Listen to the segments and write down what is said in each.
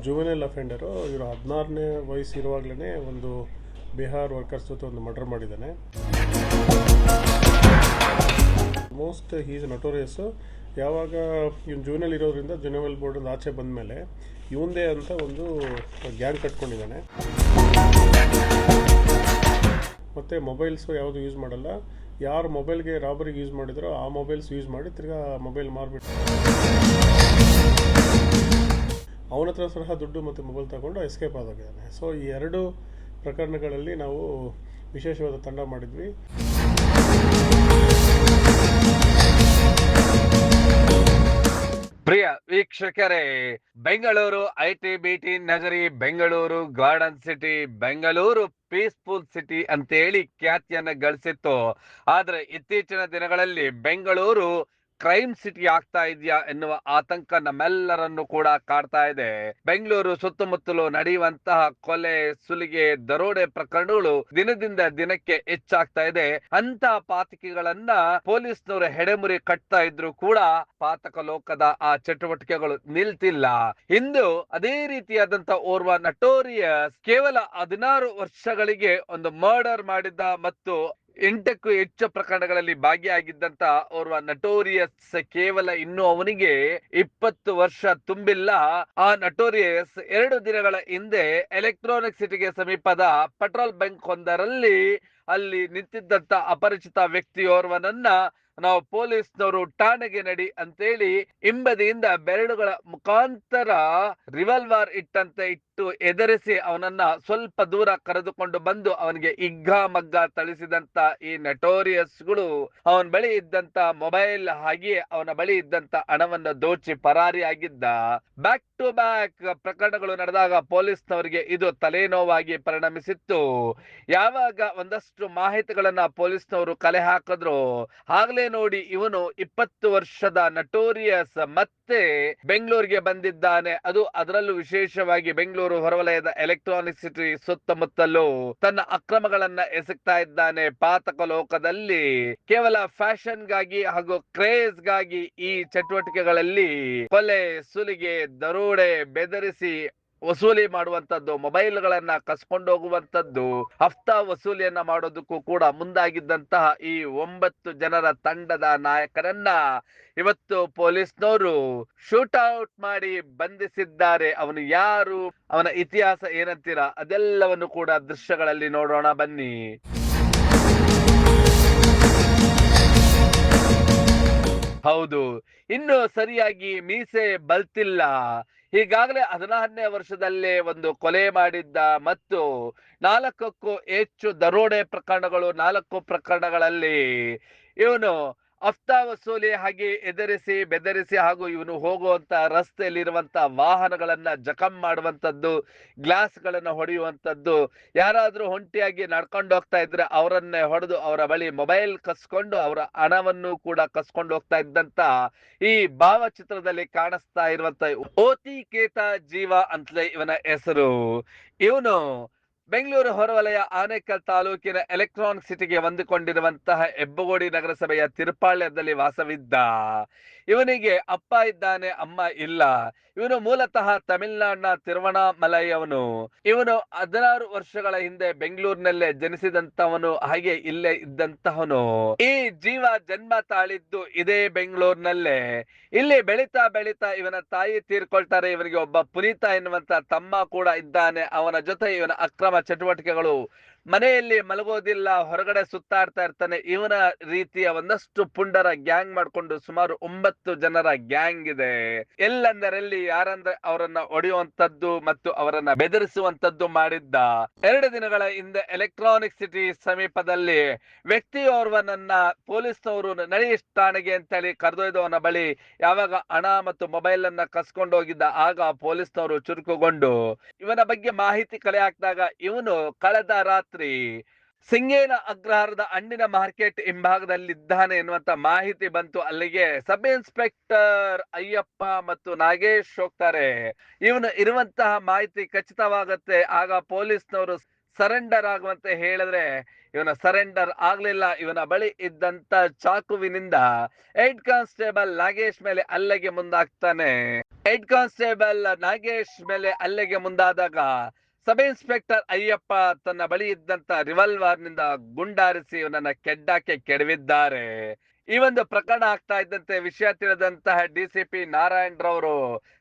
Juvenile ಅಫೆಂಡರು. ಇವರು 16ನೇ ವಯಸ್ಸು ಇರುವಾಗಲೇ ಒಂದು ಬಿಹಾರ್ ವರ್ಕರ್ಸ್ ಜೊತೆ ಒಂದು ಮರ್ಡರ್ ಮಾಡಿದ್ದಾನೆ. Most is notorious. ಯಾವಾಗ ಇವ್ನು ಜುವೆನೈಲ್ ಇರೋದ್ರಿಂದ ಜುವೆನೈಲ್ ಬೋರ್ಡಿಂದ ಆಚೆ ಬಂದ ಮೇಲೆ ಇವಂದೇ ಅಂತ ಒಂದು ಗ್ಯಾಂಗ್ ಕಟ್ಕೊಂಡಿದ್ದಾನೆ. ಮತ್ತು ಮೊಬೈಲ್ಸು ಯಾವುದು ಯೂಸ್ ಮಾಡಲ್ಲ. ಯಾರು ಮೊಬೈಲ್ಗೆ ರಾಬರಿಗೆ ಯೂಸ್ ಮಾಡಿದ್ರೋ ಆ ಮೊಬೈಲ್ಸ್ ಯೂಸ್ ಮಾಡಿ ತಿರ್ಗಾ ಮೊಬೈಲ್ ಮಾರ್ಬಿಟ್ಟು ಅವನ ಹತ್ರ ಸಹ ದುಡ್ಡು ಮತ್ತು ಮೊಬೈಲ್ ತಗೊಂಡು ಎಸ್ಕೇಪ್ ಆದಾಗಿದ್ದಾನೆ. ಸೊ ಈ ಎರಡು ಪ್ರಕರಣಗಳಲ್ಲಿ ನಾವು ವಿಶೇಷವಾದ ತಂಡ ಮಾಡಿದ್ವಿ. ಪ್ರಿಯ ವೀಕ್ಷಕರೇ, ಬೆಂಗಳೂರು ಐಟಿ ಬಿಟಿ ನಗರಿ, Bengaluru garden city, Bengaluru peaceful city ಅಂತೇಳಿ ಖ್ಯಾತಿಯನ್ನ ಗಳಿಸಿತ್ತು. ಆದ್ರೆ ಇತ್ತೀಚಿನ ದಿನಗಳಲ್ಲಿ ಬೆಂಗಳೂರು ಕ್ರೈಮ್ ಸಿಟಿ ಆಗ್ತಾ ಇದೆಯಾ ಎನ್ನುವ ಆತಂಕ ನಮ್ಮೆಲ್ಲರನ್ನು ಕೂಡ ಕಾಡ್ತಾ ಇದೆ. ಬೆಂಗಳೂರು ಸುತ್ತಮುತ್ತಲು ನಡೆಯುವಂತಹ ಕೊಲೆ, ಸುಲಿಗೆ, ದರೋಡೆ ಪ್ರಕರಣಗಳು ದಿನದಿಂದ ದಿನಕ್ಕೆ ಹೆಚ್ಚಾಗ್ತಾ ಇದೆ. ಅಂತ ಪಾತಕಿಗಳನ್ನ ಪೊಲೀಸ್ನವರು ಹೆಡೆಮುರಿ ಕಟ್ತಾ ಇದ್ರು ಕೂಡ ಪಾತಕ ಲೋಕದ ಆ ಚಟುವಟಿಕೆಗಳು ನಿಲ್ತಿಲ್ಲ. ಇಂದು ಅದೇ ರೀತಿಯಾದಂತ ಓರ್ವ ನಟೋರಿಯಸ್ ಕೇವಲ 16 ವರ್ಷಗಳಿಗೆ ಒಂದು ಮರ್ಡರ್ ಮಾಡಿದ್ದ ಮತ್ತು 8ಕ್ಕೂ ಹೆಚ್ಚು ಪ್ರಕರಣಗಳಲ್ಲಿ ಭಾಗಿಯಾಗಿದ್ದಂತ ಓರ್ವ ನಟೋರಿಯಸ್ ಕೇವಲ ಇನ್ನು ಅವನಿಗೆ 20 ವರ್ಷ ತುಂಬಿಲ್ಲ. ಆ ನಟೋರಿಯಸ್ 2 ದಿನಗಳ ಹಿಂದೆ ಎಲೆಕ್ಟ್ರಾನಿಕ್ ಸಿಟಿಗೆ ಸಮೀಪದ ಪೆಟ್ರೋಲ್ ಬಂಕ್ ಒಂದರಲ್ಲಿ ಅಲ್ಲಿ ನಿಂತಿದ್ದಂತ ಅಪರಿಚಿತ ವ್ಯಕ್ತಿಯೋರ್ವನನ್ನ ನಾವು ಪೊಲೀಸ್ನವರು ಠಾಣೆಗೆ ನಡಿ ಅಂತೇಳಿ ಹಿಂಬದಿಯಿಂದ ಬೆರಳುಗಳ ಮುಖಾಂತರ ರಿವಾಲ್ವರ್ ಇಟ್ಟಂತೆ ಇಟ್ಟು ಎದುರಿಸಿ ಅವನನ್ನ ಸ್ವಲ್ಪ ದೂರ ಕರೆದುಕೊಂಡು ಬಂದು ಅವನಿಗೆ ಇಗ್ಗಾ ಮಗ್ಗ ಥಳಿಸಿದಂತ ಈ ನಟೋರಿಯಸ್ಗಳು ಅವನ ಬಳಿ ಇದ್ದಂತ ಮೊಬೈಲ್ ಹಾಗೆ ಅವನ ಬಳಿ ಇದ್ದಂತ ಹಣವನ್ನು ದೋಚಿ ಪರಾರಿಯಾಗಿದ್ದ. ಬ್ಯಾಕ್ ಟು ಬ್ಯಾಕ್ ಪ್ರಕರಣಗಳು ನಡೆದಾಗ ಪೊಲೀಸ್ನವರಿಗೆ ಇದು ತಲೆನೋವಾಗಿ ಪರಿಣಮಿಸಿತ್ತು. ಯಾವಾಗ ಒಂದಷ್ಟು ಮಾಹಿತಿಗಳನ್ನ ಪೊಲೀಸ್ನವರು ಕಲೆ ಹಾಕಿದ್ರು ಆಗ್ಲೇ ನೋಡಿ ಇವನು 20 ವರ್ಷದ ನಟೋರಿಯಸ್ ಮತ್ತೆ ಬೆಂಗಳೂರಿಗೆ ಬಂದಿದ್ದಾನೆ. ಅದು ಅದರಲ್ಲೂ ವಿಶೇಷವಾಗಿ ಬೆಂಗಳೂರು ಹೊರವಲಯದ ಎಲೆಕ್ಟ್ರಾನಿಕ್ ಸಿಟಿ ಸುತ್ತಮುತ್ತಲು ತನ್ನ ಅಕ್ರಮಗಳನ್ನ ಎಸಗ್ತಾ ಇದ್ದಾನೆ. ಪಾತಕ ಲೋಕದಲ್ಲಿ ಕೇವಲ ಫ್ಯಾಷನ್ ಗಾಗಿ ಹಾಗೂ ಕ್ರೇಜ್ ಗಾಗಿ ಈ ಚಟುವಟಿಕೆಗಳಲ್ಲಿ ಕೊಲೆ, ಸುಲಿಗೆ, ದರೋಡೆ, ಬೆದರಿಸಿ ವಸೂಲಿ ಮಾಡುವಂತದ್ದು, ಮೊಬೈಲ್ಗಳನ್ನ ಕಸ್ಕೊಂಡು ಹೋಗುವಂತದ್ದು, ಹಫ್ತಾ ವಸೂಲಿಯನ್ನ ಮಾಡೋದಕ್ಕೂ ಕೂಡ ಮುಂದಾಗಿದ್ದಂತಹ ಈ 9 ಜನರ ತಂಡದ ನಾಯಕರನ್ನ ಇವತ್ತು ಪೊಲೀಸ್ನವರು ಶೂಟ್ ಔಟ್ ಮಾಡಿ ಬಂಧಿಸಿದ್ದಾರೆ. ಅವನು ಯಾರು, ಅವನ ಇತಿಹಾಸ ಏನಂತೀರಾ, ಅದೆಲ್ಲವನ್ನು ಕೂಡ ದೃಶ್ಯಗಳಲ್ಲಿ ನೋಡೋಣ ಬನ್ನಿ. ಹೌದು, ಇನ್ನು ಸರಿಯಾಗಿ ಮೀಸೆ ಬಲ್ತಿಲ್ಲ. ಈಗಾಗಲೇ 16ನೇ ವರ್ಷದಲ್ಲೇ ಒಂದು ಕೊಲೆ ಮಾಡಿದ್ದ ಮತ್ತು 4ಕ್ಕೂ ಹೆಚ್ಚು ದರೋಡೆ ಪ್ರಕರಣಗಳು, 4 ಪ್ರಕರಣಗಳಲ್ಲಿ ಇವನು ಹಫ್ತಾ ವಸೂಲಿ ಹಾಗೆ ಎದುರಿಸಿ ಬೆದರಿಸಿ ಹಾಗೂ ಇವನು ಹೋಗುವಂತ ರಸ್ತೆಯಲ್ಲಿರುವಂತ ವಾಹನಗಳನ್ನ ಜಖಂ ಮಾಡುವಂತದ್ದು, ಗ್ಲಾಸ್ ಗಳನ್ನ ಹೊಡೆಯುವಂತದ್ದು, ಯಾರಾದ್ರೂ ಒಂಟಿಯಾಗಿ ನಡ್ಕೊಂಡು ಹೋಗ್ತಾ ಇದ್ರೆ ಅವರನ್ನೇ ಹೊಡೆದು ಅವರ ಬಳಿ ಮೊಬೈಲ್ ಕಸ್ಕೊಂಡು ಅವರ ಹಣವನ್ನು ಕೂಡ ಕಸ್ಕೊಂಡು ಹೋಗ್ತಾ ಇದ್ದಂತ ಈ ಭಾವಚಿತ್ರದಲ್ಲಿ ಕಾಣಿಸ್ತಾ ಇರುವಂತ ಓತಿಕೇತ ಜೀವ ಅಂತಲೇ ಇವನ ಹೆಸರು. ಇವನು ಬೆಂಗಳೂರು ಹೊರವಲಯ ಆನೇಕಲ್ ತಾಲೂಕಿನ ಎಲೆಕ್ಟ್ರಾನಿಕ್ ಸಿಟಿಗೆ ಹೊಂದಿಕೊಂಡಿರುವಂತಹ ಹೆಬ್ಬಗೋಡಿ ನಗರಸಭೆಯ ತಿರುಪಾಳ್ಯದಲ್ಲಿ ವಾಸವಿದ್ದ. ಇವನಿಗೆ ಅಪ್ಪ ಇದ್ದಾನೆ, ಅಮ್ಮ ಇಲ್ಲ. ಇವನು ಮೂಲತಃ ತಮಿಳುನಾಡಿನ ತಿರುವಣಾಮಲೈ ಅವನು. ಇವನು 16 ವರ್ಷಗಳ ಹಿಂದೆ ಬೆಂಗಳೂರಿನಲ್ಲೇ ಜನಿಸಿದಂತವನು, ಹಾಗೆ ಇಲ್ಲೇ ಇದ್ದಂತವನು. ಈ ಜೀವ ಜನ್ಮ ತಾಳಿದ್ದು ಇದೇ ಬೆಂಗಳೂರಿನಲ್ಲೇ. ಇಲ್ಲಿ ಬೆಳೀತಾ ಬೆಳೀತಾ ಇವನ ತಾಯಿ ತೀರ್ಕೊಳ್ತಾರೆ. ಇವನಿಗೆ ಒಬ್ಬ ಪುನೀತ ಎನ್ನುವಂತ ತಮ್ಮ ಕೂಡ ಇದ್ದಾನೆ. ಅವನ ಜೊತೆ ಇವನ ಅಕ್ರಮ ಚಟುವಟಿಕೆಗಳು, ಮನೆಯಲ್ಲಿ ಮಲಗೋದಿಲ್ಲ, ಹೊರಗಡೆ ಸುತ್ತಾಡ್ತಾ ಇರ್ತಾನೆ. ಇವನ ರೀತಿಯ ಒಂದಷ್ಟು ಪುಂಡರ ಗ್ಯಾಂಗ್ ಮಾಡ್ಕೊಂಡು ಸುಮಾರು 9 ಜನರ ಗ್ಯಾಂಗ್ ಇದೆ. ಎಲ್ಲಂದರಲ್ಲಿ ಯಾರಂದ್ರೆ ಅವರನ್ನ ಹೊಡೆಯುವಂತದ್ದು ಮತ್ತು ಅವರನ್ನ ಬೆದರಿಸುವಂತದ್ದು ಮಾಡಿದ್ದ. 2 ದಿನಗಳ ಹಿಂದೆ ಎಲೆಕ್ಟ್ರಾನಿಕ್ ಸಿಟಿ ಸಮೀಪದಲ್ಲಿ ವ್ಯಕ್ತಿಯೋರ್ವನನ್ನ ಪೊಲೀಸ್ನವರು ನಡೀಶ್ ಠಾಣೆಗೆ ಅಂತೇಳಿ ಕರೆದೊಯ್ದವನ ಬಳಿ ಯಾವಾಗ ಹಣ ಮತ್ತು ಮೊಬೈಲ್ ಅನ್ನ ಕಸ್ಕೊಂಡು ಹೋಗಿದ್ದ, ಆಗ ಪೊಲೀಸ್ನವರು ಚುರುಕುಗೊಂಡು ಇವನ ಬಗ್ಗೆ ಮಾಹಿತಿ ಕಲೆ ಹಾಕಿದಾಗ ಇವನು ಕಳೆದ ರಾತ್ರಿ ಸಿಂಗೇನ ಅಗ್ರಹಾರದ ಹಣ್ಣಿನ ಮಾರ್ಕೆಟ್ ಹಿಂಭಾಗದಲ್ಲಿದ್ದಾನೆ ಎನ್ನುವಂತ ಮಾಹಿತಿ ಬಂತು. ಅಲ್ಲಿಗೆ ಸಬ್ ಇನ್ಸ್ಪೆಕ್ಟರ್ ಅಯ್ಯಪ್ಪ ಮತ್ತು ನಾಗೇಶ್ ಹೋಗ್ತಾರೆ. ಇವನು ಇರುವಂತಹ ಮಾಹಿತಿ ಖಚಿತವಾಗತ್ತೆ. ಆಗ ಪೊಲೀಸ್ನವರು ಸರೆಂಡರ್ ಆಗುವಂತೆ ಹೇಳಿದ್ರೆ ಇವನ ಸರೆಂಡರ್ ಆಗ್ಲಿಲ್ಲ. ಇವನ ಬಳಿ ಇದ್ದಂತ ಚಾಕುವಿನಿಂದ ಹೆಡ್ ಕಾನ್ಸ್ಟೇಬಲ್ ನಾಗೇಶ್ ಮೇಲೆ ಹಲ್ಲೆಗೆ ಮುಂದಾಗ್ತಾನೆ. ಹೆಡ್ ಕಾನ್ಸ್ಟೇಬಲ್ ನಾಗೇಶ್ ಮೇಲೆ ಹಲ್ಲೆಗೆ ಮುಂದಾದಾಗ ಸಬ್ ಇನ್ಸ್ಪೆಕ್ಟರ್ ಅಯ್ಯಪ್ಪ ತನ್ನ ಬಳಿ ಇದ್ದಂತ ರಿವಾಲ್ವರ್ ನಿಂದ ಗುಂಡಾರಿಸಿ ಇವನನ್ನ ಕೆಡ್ಡಾಕೆ ಕೆಡವಿದ್ದಾರೆ. ಈ ಒಂದು ಪ್ರಕರಣ ಆಗ್ತಾ ಇದ್ದಂತೆ ವಿಷಯ ತಿಳಿದಂತಹ ಡಿಸಿಪಿ ನಾರಾಯಣ್ ರವರು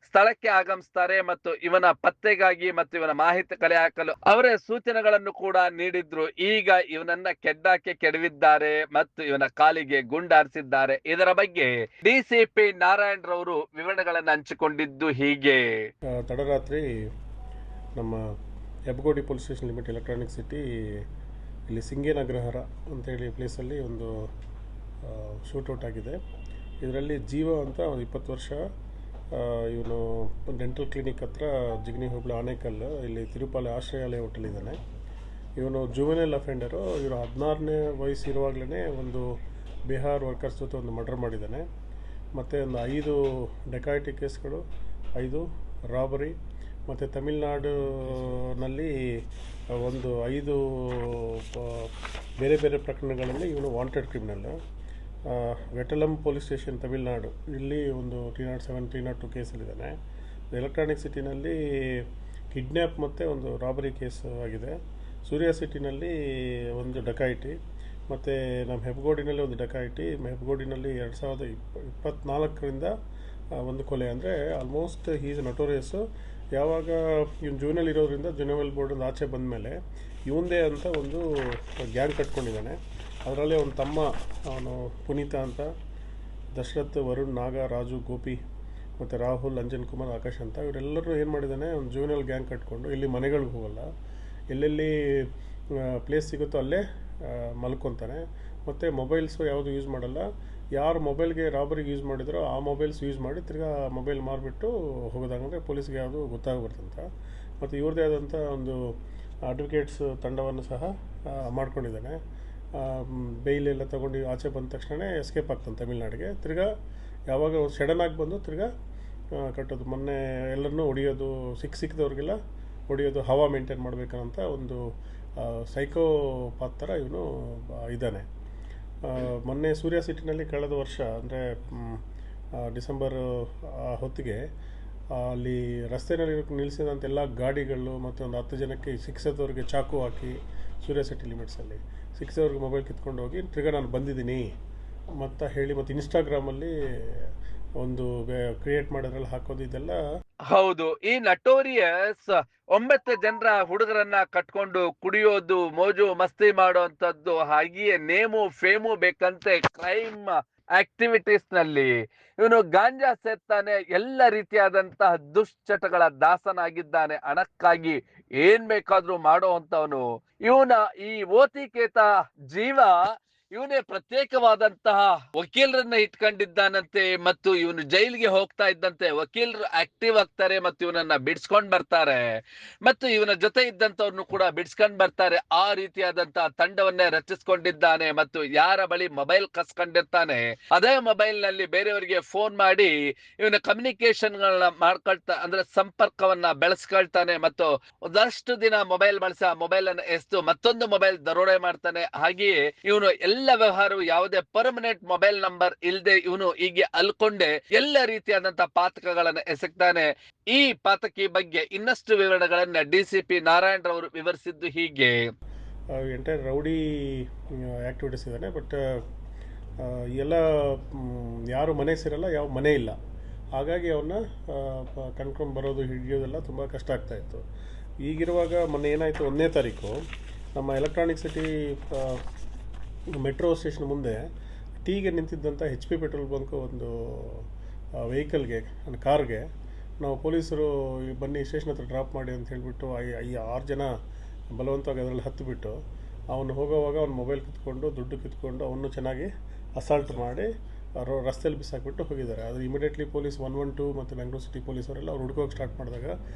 ಸ್ಥಳಕ್ಕೆ ಆಗಮಿಸ್ತಾರೆ ಮತ್ತು ಇವನ ಪತ್ತೆಗಾಗಿ ಮತ್ತು ಇವನ ಮಾಹಿತಿ ಕಲೆ ಹಾಕಲು ಅವರೇ ಸೂಚನೆಗಳನ್ನು ಕೂಡ ನೀಡಿದ್ರು. ಈಗ ಇವನನ್ನ ಕೆಡ್ಡಾಕೆ ಕೆಡವಿದ್ದಾರೆ ಮತ್ತು ಇವನ ಕಾಲಿಗೆ ಗುಂಡಾರಿಸಿದ್ದಾರೆ. ಇದರ ಬಗ್ಗೆ ಡಿಸಿಪಿ ನಾರಾಯಣ್ ರವರು ವಿವರಣೆಗಳನ್ನು ಹಂಚಿಕೊಂಡಿದ್ದು ಹೀಗೆ. ತಡರಾತ್ರಿ ನಮ್ಮ Hebbagodi police station limit electronic city ಇಲ್ಲಿ ಸಿಂಗೇನಗ್ರಹಾರ ಅಂತೇಳಿ ಪ್ಲೇಸಲ್ಲಿ ಒಂದು ಶೂಟೌಟ್ ಆಗಿದೆ. ಇದರಲ್ಲಿ ಜೀವ ಅಂತ ಒಂದು 20 ವರ್ಷ, ಇವನು ಡೆಂಟಲ್ ಕ್ಲಿನಿಕ್ ಹತ್ರ ಜಿಗಣಿ ಹೋಬಳಿ ಆನೇಕಲ್ ಇಲ್ಲಿ ತಿರುಪಾಲೆ ಆಶ್ರಯಾಲಯ ಹೋಟೆಲಿದ್ದಾನೆ. ಇವನು ಜುವೆನೈಲ್ ಅಫೆಂಡರು. ಇವನು 16ನೇ ವಯಸ್ಸು ಇರುವಾಗಲೇ ಒಂದು ಬಿಹಾರ್ ವರ್ಕರ್ಸ್ ಜೊತೆ ಒಂದು ಮರ್ಡರ್ ಮಾಡಿದ್ದಾನೆ. ಮತ್ತು ಒಂದು 5 ಡೆಕಾಯಿಟಿ ಕೇಸ್ಗಳು, 5 ರಾಬರಿ, ಮತ್ತು ತಮಿಳ್ನಾಡಿನಲ್ಲಿ ಒಂದು 5 ಬೇರೆ ಬೇರೆ ಪ್ರಕರಣಗಳಲ್ಲಿ ಇವನು ವಾಂಟೆಡ್ ಕ್ರಿಮಿನಲ್. ವೆಟಲಂ ಪೊಲೀಸ್ ಸ್ಟೇಷನ್ ತಮಿಳ್ನಾಡು ಇಲ್ಲಿ ಒಂದು 307, 302 ಕೇಸಲ್ಲಿದ್ದಾನೆ. ಎಲೆಕ್ಟ್ರಾನಿಕ್ ಸಿಟಿನಲ್ಲಿ ಕಿಡ್ನ್ಯಾಪ್ ಮತ್ತು ಒಂದು ರಾಬರಿ ಕೇಸ್ ಆಗಿದೆ. ಸೂರ್ಯ ಸಿಟಿನಲ್ಲಿ ಒಂದು ಡಕಾಯಿಟಿ, ಮತ್ತು ನಮ್ಮ ಹೆಬ್ಬಗೋಡಿನಲ್ಲಿ ಒಂದು ಡಕಾಯಿಟಿ. ಹೆಬ್ಬಗೋಡಿನಲ್ಲಿ 2024ರಿಂದ ಒಂದು ಕೊಲೆ. ಅಂದರೆ ಆಲ್ಮೋಸ್ಟ್ ಈಸ್ ನಟೋರಿಯಸ್ಸು. ಯಾವಾಗ ಇವನು ಜೂನಲ್ಲಿ ಇರೋದ್ರಿಂದ ಜುನೆವಲ್ ಬೋರ್ಡಿಂದ ಆಚೆ ಬಂದ ಮೇಲೆ ಇವಂದೇ ಅಂತ ಒಂದು ಗ್ಯಾಂಗ್ ಕಟ್ಕೊಂಡಿದ್ದಾನೆ. ಅದರಲ್ಲಿ ಅವನ ತಮ್ಮ ಅವನು ಪುನೀತ ಅಂತ, ದಶರಥ್, ವರುಣ್, ನಾಗ, ರಾಜು, ಗೋಪಿ ಮತ್ತು ರಾಹುಲ್, ಅಂಜನ್ ಕುಮಾರ್, ಆಕಾಶ್ ಅಂತ ಇವರೆಲ್ಲರೂ ಏನು ಮಾಡಿದ್ದಾನೆ, ಒಂದು ಜೂನಿಯಲ್ ಗ್ಯಾಂಗ್ ಕಟ್ಕೊಂಡು ಇಲ್ಲಿ ಮನೆಗಳಿಗೆ ಹೋಗಲ್ಲ, ಎಲ್ಲೆಲ್ಲಿ ಪ್ಲೇಸ್ ಸಿಗುತ್ತೋ ಅಲ್ಲೇ ಮಲ್ಕೊತಾನೆ. ಮತ್ತು ಮೊಬೈಲ್ಸು ಯಾವುದು ಯೂಸ್ ಮಾಡಲ್ಲ. ಯಾರು ಮೊಬೈಲ್ಗೆ ರಾಬರಿಗೆ ಯೂಸ್ ಮಾಡಿದ್ರೋ ಆ ಮೊಬೈಲ್ಸ್ ಯೂಸ್ ಮಾಡಿ ತಿರ್ಗಾ ಮೊಬೈಲ್ ಮಾರಿಬಿಟ್ಟು ಹೋಗೋದಾಗಂದರೆ ಪೊಲೀಸ್ಗೆ ಯಾವುದು ಗೊತ್ತಾಗ್ಬಾರ್ದಂತ. ಮತ್ತು ಇವ್ರದ್ದೇ ಆದಂಥ ಒಂದು ಅಡ್ವೊಕೇಟ್ಸ್ ತಂಡವನ್ನು ಸಹ ಮಾಡ್ಕೊಂಡಿದ್ದಾನೆ. ಬೇಯ್ಲೆಲ್ಲ ತೊಗೊಂಡು ಆಚೆ ಬಂದ ತಕ್ಷಣ ಎಸ್ಕೇಪ್ ಆಗ್ತಾನೆ ತಮಿಳ್ನಾಡಿಗೆ. ತಿರ್ಗಾ ಯಾವಾಗ ಸಡನ್ನಾಗಿ ಬಂದು ತಿರ್ಗಾ ಕಟ್ಟೋದು. ಮೊನ್ನೆ ಎಲ್ಲರನ್ನೂ ಹೊಡಿಯೋದು, ಸಿಕ್ಕಿದವ್ರಿಗೆಲ್ಲ ಹೊಡಿಯೋದು, ಹವಾ ಮೇಂಟೈನ್ ಮಾಡಬೇಕಂತ ಒಂದು ಸೈಕೋ ಪಾತ್ರ ಇವನು ಇದ್ದಾನೆ. ಮೊನ್ನೆ ಸೂರ್ಯ ಸಿಟಿನಲ್ಲಿ ಕಳೆದ ವರ್ಷ ಅಂದರೆ ಡಿಸೆಂಬರ್ ಹೊತ್ತಿಗೆ ಅಲ್ಲಿ ರಸ್ತೆಯಲ್ಲಿ ನಿಲ್ಲಿಸಿದಂಥ ಎಲ್ಲ ಗಾಡಿಗಳು ಮತ್ತು ಒಂದು 10 ಜನಕ್ಕೆ ಸಿಕ್ಕಿಸೋದವ್ರಿಗೆ ಚಾಕು ಹಾಕಿ ಸೂರ್ಯ ಸಿಟಿ ಲಿಮಿಟ್ಸಲ್ಲಿ ಸಿಕ್ಕಿಸೋವ್ರಿಗೆ ಮೊಬೈಲ್ ಕಿತ್ಕೊಂಡು ಹೋಗಿ ತಿರ್ಗಾ ನಾನು ಬಂದಿದ್ದೀನಿ ಮತ್ತು ಹೇಳಿ, ಮತ್ತು ಇನ್ಸ್ಟಾಗ್ರಾಮಲ್ಲಿ ಒಂದು ಕ್ರಿಯೇಟ್ ಮಾಡೋದ್ರಲ್ಲಿ ಹಾಕೋದು ಇದೆಲ್ಲ ಹೌದು. ಈ ನಟೋರಿಯಸ್ 9 ಜನರ ಹುಡುಗರನ್ನ ಕಟ್ಕೊಂಡು ಕುಡಿಯೋದು, ಮೋಜು ಮಸ್ತಿ ಮಾಡುವಂತದ್ದು, ಹಾಗೆಯೇ ನೇಮು ಫೇಮು ಬೇಕಂತೆ ಕ್ರೈಮ್ ಆಕ್ಟಿವಿಟೀಸ್ ನಲ್ಲಿ ಇವನು ಗಾಂಜಾ ಸೇರ್ತಾನೆ. ಎಲ್ಲ ರೀತಿಯಾದಂತಹ ದುಶ್ಚಟಗಳ ದಾಸನಾಗಿದ್ದಾನೆ. ಹಣಕ್ಕಾಗಿ ಏನ್ ಬೇಕಾದ್ರೂ ಮಾಡೋ ಅಂತವನು ಇವನ. ಈ ಓತಿಕೇತ ಜೀವ ಇವನೇ ಪ್ರತ್ಯೇಕವಾದಂತಹ ವಕೀಲರನ್ನ ಇಟ್ಕೊಂಡಿದ್ದಾನಂತೆ ಮತ್ತು ಇವನು ಜೈಲಿಗೆ ಹೋಗ್ತಾ ಇದ್ದಂತೆ ವಕೀಲರು ಆಕ್ಟಿವ್ ಆಗ್ತಾರೆ ಮತ್ತು ಇವನನ್ನ ಬಿಡ್ಸ್ಕೊಂಡ್ ಬರ್ತಾರೆ ಮತ್ತು ಇವನ ಜೊತೆ ಇದ್ದಂತವ್ರನ್ನು ಕೂಡ ಬಿಡ್ಸ್ಕೊಂಡ್ ಬರ್ತಾರೆ. ಆ ರೀತಿಯಾದಂತಹ ತಂಡವನ್ನೇ ರಚಿಸ್ಕೊಂಡಿದ್ದಾನೆ ಮತ್ತು ಯಾರ ಬಳಿ ಮೊಬೈಲ್ ಕಸ್ಕೊಂಡಿರ್ತಾನೆ ಅದೇ ಮೊಬೈಲ್ ನಲ್ಲಿ ಬೇರೆಯವರಿಗೆ ಫೋನ್ ಮಾಡಿ ಇವನ ಕಮ್ಯುನಿಕೇಶನ್ ಗಳನ್ನ ಮಾಡ್ಕೊಳ್ತಾ, ಅಂದ್ರೆ ಸಂಪರ್ಕವನ್ನ ಬೆಳೆಸ್ಕೊಳ್ತಾನೆ ಮತ್ತು ಒಂದಷ್ಟು ದಿನ ಮೊಬೈಲ್ ಬಳಸಿ ಆ ಮೊಬೈಲ್ ಅನ್ನು ಎಸ್ತು ಮತ್ತೊಂದು ಮೊಬೈಲ್ ದರೋಡೆ ಮಾಡ್ತಾನೆ. ಹಾಗೆಯೇ ಇವನು ಎಲ್ಲ ವ್ಯವಹಾರವು ಯಾವುದೇ ಪರ್ಮನೆಂಟ್ ಮೊಬೈಲ್ ನಂಬರ್ ಇಲ್ಲದೆ ಇವನು ಹೀಗೆ ಅಲ್ಕೊಂಡೆ ಎಲ್ಲ ರೀತಿಯಾದಂತಹ ಪಾತಕಗಳನ್ನು ಎಸಗ್ತಾನೆ. ಈ ಪಾತಕಿ ಬಗ್ಗೆ ಇನ್ನಷ್ಟು ವಿವರಣೆಗಳನ್ನ ಡಿಸಿಪಿ ನಾರಾಯಣ್ ರವರು ವಿವರಿಸಿದ್ದು ಹೀಗೆ. ಎಂಟೈರ್ ರೌಡಿ ಆಕ್ಟಿವಿಟೀಸ್ ಇದ್ದಾನೆ. ಬಟ್ ಎಲ್ಲ ಯಾರು ಮನೆ ಸೇರಲ್ಲ, ಯಾವ ಮನೆ ಇಲ್ಲ. ಹಾಗಾಗಿ ಅವನ್ನ ಕಣ್ಕೊಂಡು ಬರೋದು, ಹಿಡಿಯೋದೆಲ್ಲ ತುಂಬ ಕಷ್ಟ ಆಗ್ತಾಯಿತ್ತು. ಈಗಿರುವಾಗ ಮೊನ್ನೆ ಏನಾಯಿತು, 1ನೇ ತಾರೀಕು ನಮ್ಮ ಎಲೆಕ್ಟ್ರಾನಿಕ್ ಸಿಟಿ ಮೆಟ್ರೋ ಸ್ಟೇಷನ್ ಮುಂದೆ ಟೀಗೆ ನಿಂತಿದ್ದಂಥ HP ಪೆಟ್ರೋಲ್ ಬಂಕ್ ಒಂದು ವೆಹಿಕಲ್ಗೆ, ಕಾರ್ಗೆ ನಾವು ಪೊಲೀಸರು ಬನ್ನಿ ಸ್ಟೇಷನ್ ಹತ್ರ ಡ್ರಾಪ್ ಮಾಡಿ ಅಂತ ಹೇಳಿಬಿಟ್ಟು 6 ಜನ ಬಲವಂತವಾಗಿ ಅದರಲ್ಲಿ ಹತ್ತಿಬಿಟ್ಟು ಅವನು ಹೋಗೋವಾಗ ಅವ್ನ ಮೊಬೈಲ್ ಕಿತ್ಕೊಂಡು ದುಡ್ಡು ಕಿತ್ಕೊಂಡು ಅವನು ಚೆನ್ನಾಗಿ ಅಸಾಲ್ಟ್ ಮಾಡಿ ರಸ್ತೆಯಲ್ಲಿ ಬಿಸಾಕ್ಬಿಟ್ಟು ಹೋಗಿದ್ದಾರೆ. ಅದು ಇಮಿಡಿಯೇಟ್ಲಿ ಪೊಲೀಸ್ 112 ಮತ್ತು ಬೆಂಗಳೂರು ಸಿಟಿ ಪೊಲೀಸವರೆಲ್ಲ ಅವ್ರು ಹುಡುಕೋಕೆ ಸ್ಟಾರ್ಟ್ ಮಾಡಿದಾಗ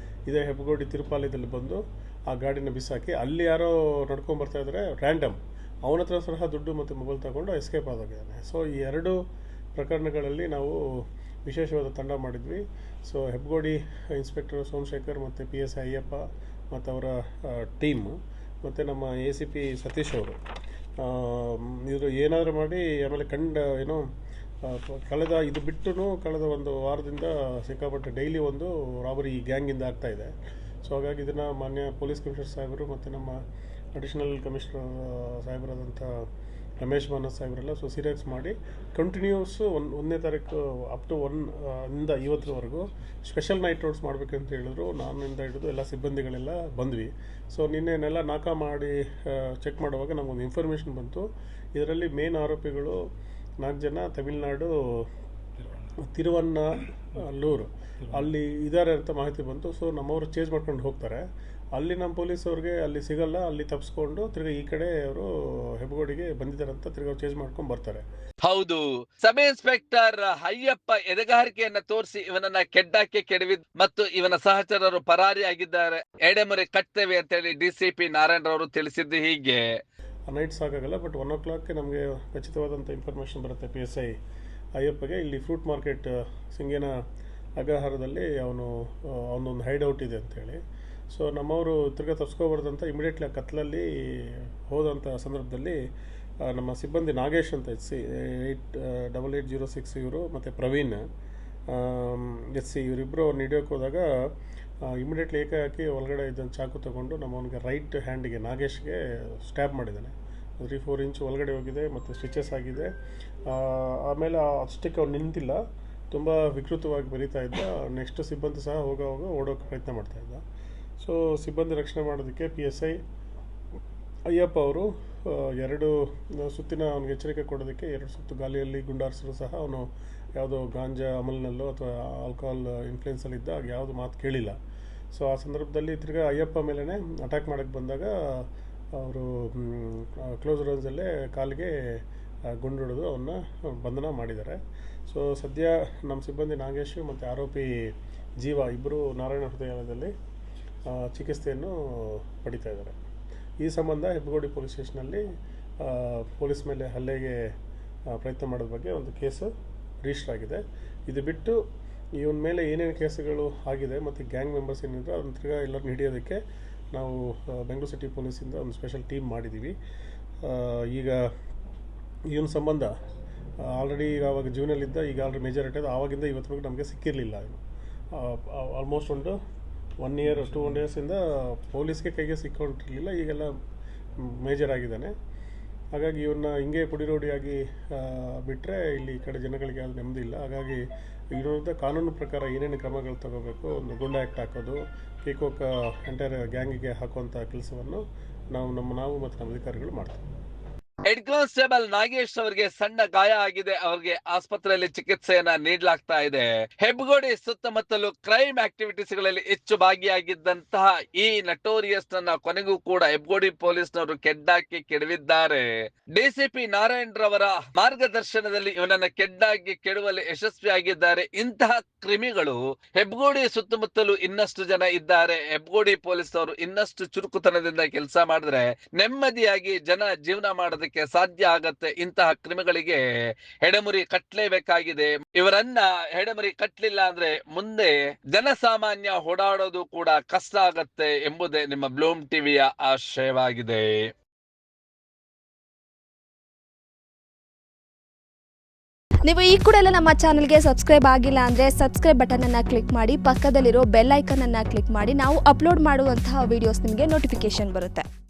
ಇದೇ ಹೆಬ್ಬಗೋಡಿ ತಿರುಪಾಲಯದಲ್ಲಿ ಬಂದು ಆ ಗಾಡಿನ ಬಿಸಾಕಿ ಅಲ್ಲಿ ಯಾರೋ ನಡ್ಕೊಂಬರ್ತಾ ಇದ್ದಾರೆ ರ್ಯಾಂಡಮ್, ಅವನ ಹತ್ರ ಸಹ ದುಡ್ಡು ಮತ್ತು ಮೊಬೈಲ್ ತಗೊಂಡು ಎಸ್ಕೇಪ್ ಆಗೋಗಿದ್ದಾನೆ. ಸೊ ಈ 2 ಪ್ರಕರಣಗಳಲ್ಲಿ ನಾವು ವಿಶೇಷವಾದ ತಂಡ ಮಾಡಿದ್ವಿ. ಸೊ ಹೆಬ್ಬಗೋಡಿ ಇನ್ಸ್ಪೆಕ್ಟರ್ ಸೋಮಶೇಖರ್ ಮತ್ತು PSI ಅಯ್ಯಪ್ಪ ಮತ್ತು ಅವರ ಟೀಮು ಮತ್ತು ನಮ್ಮ ACP ಸತೀಶ್ ಅವರು ಇವರು ಏನಾದರೂ ಮಾಡಿ ಆಮೇಲೆ ಕಳೆದ ಇದು ಬಿಟ್ಟು ಕಳೆದ ಒಂದು ವಾರದಿಂದ ಸಿಕ್ಕಾಪಟ್ಟೆ ಡೈಲಿ ಒಂದು ರಾಬರಿ ಗ್ಯಾಂಗಿಂದ ಆಗ್ತಾಯಿದೆ. ಸೊ ಹಾಗಾಗಿ ಇದನ್ನು ಮಾನ್ಯ ಪೊಲೀಸ್ ಕಮಿಷನರ್ ಸಾಹೇಬರು ಮತ್ತು ನಮ್ಮ ಅಡಿಷನಲ್ ಕಮಿಷನರ್ ಸಾಹೇಬರಾದಂಥ ರಮೇಶ್ ಮಾನಸ್ ಸಾಹೇಬರೆಲ್ಲ ಸೀರಿಯಸ್ ಮಾಡಿ ಕಂಟಿನ್ಯೂಸ್ 1ನೇ ತಾರೀಕು ಅಪ್ ಟು 1 ಇವತ್ತರವರೆಗೂ ಸ್ಪೆಷಲ್ ನೈಟ್ ರೋಡ್ಸ್ ಮಾಡಬೇಕಂತ ಹೇಳಿದ್ರು. ನಾನಿಂದ ಹಿಡಿದು ಎಲ್ಲ ಸಿಬ್ಬಂದಿಗಳೆಲ್ಲ ಬಂದ್ವಿ. ಸೊ ನಿನ್ನೆನೆಲ್ಲ ನಾಕಾ ಮಾಡಿ ಚೆಕ್ ಮಾಡುವಾಗ ನಮಗೊಂದು ಇನ್ಫಾರ್ಮೇಷನ್ ಬಂತು. ಇದರಲ್ಲಿ ಮೇನ್ ಆರೋಪಿಗಳು 4 ಜನ ತಮಿಳ್ನಾಡು ತಿರುವನ್ನಲ್ಲೂರು ಅಲ್ಲಿ ಇದ್ದಾರೆ ಅಂತ ಮಾಹಿತಿ ಬಂತು. ಸೊ ನಮ್ಮವರು ಚೇಂಜ್ ಮಾಡ್ಕೊಂಡು ಹೋಗ್ತಾರೆ. ಅಲ್ಲಿ ನಮ್ಮ ಪೊಲೀಸವ್ರಿಗೆ ಅಲ್ಲಿ ಸಿಗಲ್ಲ, ಅಲ್ಲಿ ತಪ್ಪಿಸ್ಕೊಂಡು ತಿರ್ಗಿ ಈ ಕಡೆ ಅವರು ಹೆಬ್ಬಗೋಡಿಗೆ ಬಂದಿದ್ದಾರೆ ಅಂತ ತಿರ್ಗಿ ಚೇಂಜ್ ಮಾಡ್ಕೊಂಡು ಬರ್ತಾರೆ. ಹೌದು, ಸಬ್ ಇನ್ಸ್ಪೆಕ್ಟರ್ ಅಯ್ಯಪ್ಪ ಎದೆಗಾರಿಕೆಯನ್ನ ತೋರಿಸಿ ಇವನನ್ನ ಕೆಡ್ಡಾಕೆ ಕೆಡವಿದ್ ಮತ್ತು ಇವನ ಸಹಚರರು ಪರಾರಿಯಾಗಿದ್ದಾರೆ, ಎಡೆಮರೆ ಕಟ್ತೇವೆ ಅಂತೇಳಿ DCP ನಾರಾಯಣ್ ರವರು ತಿಳಿಸಿದ್ದು. ಹೀಗೆ ನೈಟ್ ಸಾಕಾಗಲ್ಲ, ಬಟ್ 1 o'clockಗೆ ನಮಗೆ ಖಚಿತವಾದಂಥ ಇನ್ಫಾರ್ಮೇಷನ್ ಬರುತ್ತೆ PSI ಅಯ್ಯಪ್ಪಗೆ. ಇಲ್ಲಿ ಫ್ರೂಟ್ ಮಾರ್ಕೆಟ್ ಸಿಂಗೇನ ಅಗ್ರಹಾರದಲ್ಲಿ ಅವನೊಂದು ಹೈಡ್ಔಟ್ ಇದೆ ಅಂತೇಳಿ. ಸೊ ನಮ್ಮವರು ತಿರ್ಗಾ ತಪ್ಸ್ಕೊಬಾರ್ದಂತ ಇಮಿಡಿಯೇಟ್ಲಿ ಆ ಕತ್ಲಲ್ಲಿ ಹೋದಂಥ ಸಂದರ್ಭದಲ್ಲಿ ನಮ್ಮ ಸಿಬ್ಬಂದಿ ನಾಗೇಶ್ ಅಂತ SC 8806 ಇವರು ಮತ್ತು ಪ್ರವೀಣ್ SC ಇವರಿಬ್ಬರು ಅವ್ರನ್ನ ಹಿಡಿಯೋಕ್ಕೆ ಹೋದಾಗ ಇಮಿಡಿಯೇಟ್ಲಿ ಏಕಾಏಕಿ ಒಳಗಡೆ ಇದ್ದಂಥ ಚಾಕು ತಗೊಂಡು ನಮ್ಮವನಿಗೆ ರೈಟ್ ಹ್ಯಾಂಡಿಗೆ ನಾಗೇಶ್ಗೆ ಸ್ಟ್ಯಾಬ್ ಮಾಡಿದ್ದಾನೆ. 3-4 ಇಂಚ್ ಒಳಗಡೆ ಹೋಗಿದೆ ಮತ್ತು ಸ್ಟಿಚಸ್ ಆಗಿದೆ. ಆಮೇಲೆ ಅಷ್ಟಕ್ಕೆ ಅವ್ನು ನಿಂತಿಲ್ಲ, ತುಂಬ ವಿಕೃತವಾಗಿ ಬರೀತಾ ಇದ್ದ. ನೆಕ್ಸ್ಟ್ ಸಿಬ್ಬಂದಿ ಸಹ ಹೋಗೋವಾಗ ಓಡೋಕ್ಕೆ ಪ್ರಯತ್ನ ಮಾಡ್ತಾಯಿದ್ದ. ಸೊ ಸಿಬ್ಬಂದಿ ರಕ್ಷಣೆ ಮಾಡೋದಕ್ಕೆ PSI ಅಯ್ಯಪ್ಪ ಅವರು 2 ಸುತ್ತಿನ ಅವನಿಗೆ ಎಚ್ಚರಿಕೆ ಕೊಡೋದಕ್ಕೆ 2 ಸುತ್ತು ಗಾಲಿಯಲ್ಲಿ ಗುಂಡಾರಿಸಿದ್ರು ಸಹ ಅವನು ಯಾವುದೋ ಗಾಂಜಾ ಅಮಲ್ನಲ್ಲೋ ಅಥವಾ ಆಲ್ಕೋಹಾಲ್ ಇನ್ಫ್ಲೂಯೆನ್ಸಲ್ಲಿದ್ದ ಯಾವುದು ಮಾತು ಕೇಳಿಲ್ಲ. ಸೊ ಆ ಸಂದರ್ಭದಲ್ಲಿ ತಿರ್ಗಿ ಅಯ್ಯಪ್ಪ ಮೇಲೇ ಅಟ್ಯಾಕ್ ಮಾಡೋಕ್ಕೆ ಬಂದಾಗ ಅವರು ಕ್ಲೋಸ್ ರೇಂಜಲ್ಲೇ ಕಾಲಿಗೆ ಗುಂಡೊಡೆದು ಅವನ್ನ ಬಂಧನ ಮಾಡಿದ್ದಾರೆ. ಸೊ ಸದ್ಯ ನಮ್ಮ ಸಿಬ್ಬಂದಿ ನಾಗೇಶ್ ಮತ್ತು ಆರೋಪಿ ಜೀವ ಇಬ್ಬರು ನಾರಾಯಣ ಹೃದಯಾಲಯದಲ್ಲಿ ಚಿಕಿತ್ಸೆಯನ್ನು ಪಡಿತಾ ಇದ್ದಾರೆ. ಈ ಸಂಬಂಧ ಹೆಬ್ಬಗೋಡಿ ಪೊಲೀಸ್ ಸ್ಟೇಷನಲ್ಲಿ ಪೊಲೀಸ್ ಮೇಲೆ ಹಲ್ಲೆಗೆ ಪ್ರಯತ್ನ ಮಾಡೋದ್ರ ಬಗ್ಗೆ ಒಂದು ಕೇಸು ರಿಜಿಸ್ಟರ್ ಆಗಿದೆ. ಇದು ಬಿಟ್ಟು ಇವನ ಮೇಲೆ ಏನೇನು ಕೇಸುಗಳು ಆಗಿದೆ ಮತ್ತು ಗ್ಯಾಂಗ್ ಮೆಂಬರ್ಸ್ ಏನಿದ್ರು ಅದನ್ನ ತಿರ್ಗಾ ಎಲ್ಲರನ್ನ ಹಿಡಿಯೋದಕ್ಕೆ ನಾವು ಬೆಂಗಳೂರು ಸಿಟಿ ಪೊಲೀಸಿಂದ ಒಂದು ಸ್ಪೆಷಲ್ ಟೀಮ್ ಮಾಡಿದ್ದೀವಿ. ಈಗ ಇವನ ಸಂಬಂಧ ಆಲ್ರೆಡಿ ಈಗ ಆವಾಗ ಜೂನಲ್ಲಿದ್ದ, ಈಗ ಆಲ್ರೆಡಿ ಮೇಜರ್ ಆಗಿದೆ. ಆವಾಗಿಂದ ಇವತ್ತರೆಗೂ ನಮಗೆ ಸಿಕ್ಕಿರಲಿಲ್ಲ. ಇವನು ಆಲ್ಮೋಸ್ಟ್ ಒಂದು 1 year 2 yearsಯಿಂದ ಪೊಲೀಸ್ಗೆ ಕೈಗೆ ಸಿಕ್ಕೊಂಡಿರಲಿಲ್ಲ. ಈಗೆಲ್ಲ ಮೇಜರ್ ಆಗಿದ್ದಾನೆ. ಹಾಗಾಗಿ ಇವನ್ನ ಹಿಂಗೆ ಪುಡಿರೋಡಿಯಾಗಿ ಬಿಟ್ಟರೆ ಇಲ್ಲಿ ಈ ಕಡೆ ಜನಗಳಿಗೆ ಯಾವುದು ನೆಮ್ಮದಿ ಇಲ್ಲ. ಹಾಗಾಗಿ ಇರೋದ ಕಾನೂನು ಪ್ರಕಾರ ಏನೇನು ಕ್ರಮಗಳು ತಗೋಬೇಕು, ಒಂದು ಗುಂಡ ಆ್ಯಕ್ಟ್ ಹಾಕೋದು, ಕೇಕೋಕ ಎಂಟೈರ್ ಗ್ಯಾಂಗಿಗೆ ಹಾಕುವಂಥ ಕೆಲಸವನ್ನು ನಾವು ಮತ್ತು ನಮ್ಮ ಅಧಿಕಾರಿಗಳು ಮಾಡ್ತೀವಿ. ಹೆಡ್ ಕಾನ್ಸ್ಟೇಬಲ್ ನಾಗೇಶ್ ಅವರಿಗೆ ಸಣ್ಣ ಗಾಯ ಆಗಿದೆ. ಅವರಿಗೆ ಆಸ್ಪತ್ರೆಯಲ್ಲಿ ಚಿಕಿತ್ಸೆಯನ್ನ ನೀಡಲಾಗ್ತಾ ಇದೆ. ಹೆಬ್ಬಗೋಡಿ ಸುತ್ತಮುತ್ತಲು ಕ್ರೈಮ್ ಆಕ್ಟಿವಿಟೀಸ್ ಗಳಲ್ಲಿ ಹೆಚ್ಚು ಭಾಗಿಯಾಗಿದ್ದಂತಹ ಈ ನಟೋರಿಯಸ್ ನನ್ನ ಕೊನೆಗೂ ಕೂಡ ಹೆಬ್ಬಗೋಡಿ ಪೊಲೀಸ್ನವರು ಕೆಡ್ಡಾಕಿ ಕೆಡವಿದ್ದಾರೆ. DCP ನಾರಾಯಣ್ ರವರ ಮಾರ್ಗದರ್ಶನದಲ್ಲಿ ಇವನನ್ನ ಕೆಡ್ಡಾಗಿ ಕೆಡುವಲ್ಲಿ ಯಶಸ್ವಿಯಾಗಿದ್ದಾರೆ. ಇಂತಹ ಕ್ರಿಮಿಗಳು ಹೆಬ್ಬಗೋಡಿ ಸುತ್ತಮುತ್ತಲು ಇನ್ನಷ್ಟು ಜನ ಇದ್ದಾರೆ. ಹೆಬ್ಬಗೋಡಿ ಪೊಲೀಸ್ನವರು ಇನ್ನಷ್ಟು ಚುರುಕುತನದಿಂದ ಕೆಲಸ ಮಾಡಿದ್ರೆ ನೆಮ್ಮದಿಯಾಗಿ ಜನ ಜೀವನ ಮಾಡೋದಕ್ಕೆ ಸಾಧ್ಯ ಆಗತ್ತೆ. ಇಂತಹ ಕ್ರಿಮಿಗಳಿಗೆ ಹೆಡೆಮುರಿ ಕಟ್ಟಲೇಬೇಕಾಗಿದೆ. ಇವರನ್ನ ಹೆಡೆಮುರಿ ಕಟ್ಟಲಿಲ್ಲ ಅಂದ್ರೆ ಮುಂದೆ ಜನಸಾಮಾನ್ಯ ಓಡಾಡೋದು ಕೂಡ ಕಷ್ಟ ಆಗತ್ತೆ ಎಂಬುದೇ ನಿಮ್ಮ ಬ್ಲೂಮ್ ಟಿವಿಯ ಆಶಯವಾಗಿದೆ. ನೀವು ಈ ಕೂಡ ಎಲ್ಲ ನಮ್ಮ ಚಾನಲ್ಗೆ ಸಬ್ಸ್ಕ್ರೈಬ್ ಆಗಿಲ್ಲ ಅಂದರೆ ಸಬ್ಸ್ಕ್ರೈಬ್ ಬಟನ್ ಅನ್ನು ಕ್ಲಿಕ್ ಮಾಡಿ, ಪಕ್ಕದಲ್ಲಿರೋ ಬೆಲ್ ಐಕನ್ ಅನ್ನು ಕ್ಲಿಕ್ ಮಾಡಿ. ನಾವು ಅಪ್ಲೋಡ್ ಮಾಡುವಂತಹ ವಿಡಿಯೋಸ್ ನಿಮಗೆ ನೋಟಿಫಿಕೇಶನ್ ಬರುತ್ತೆ.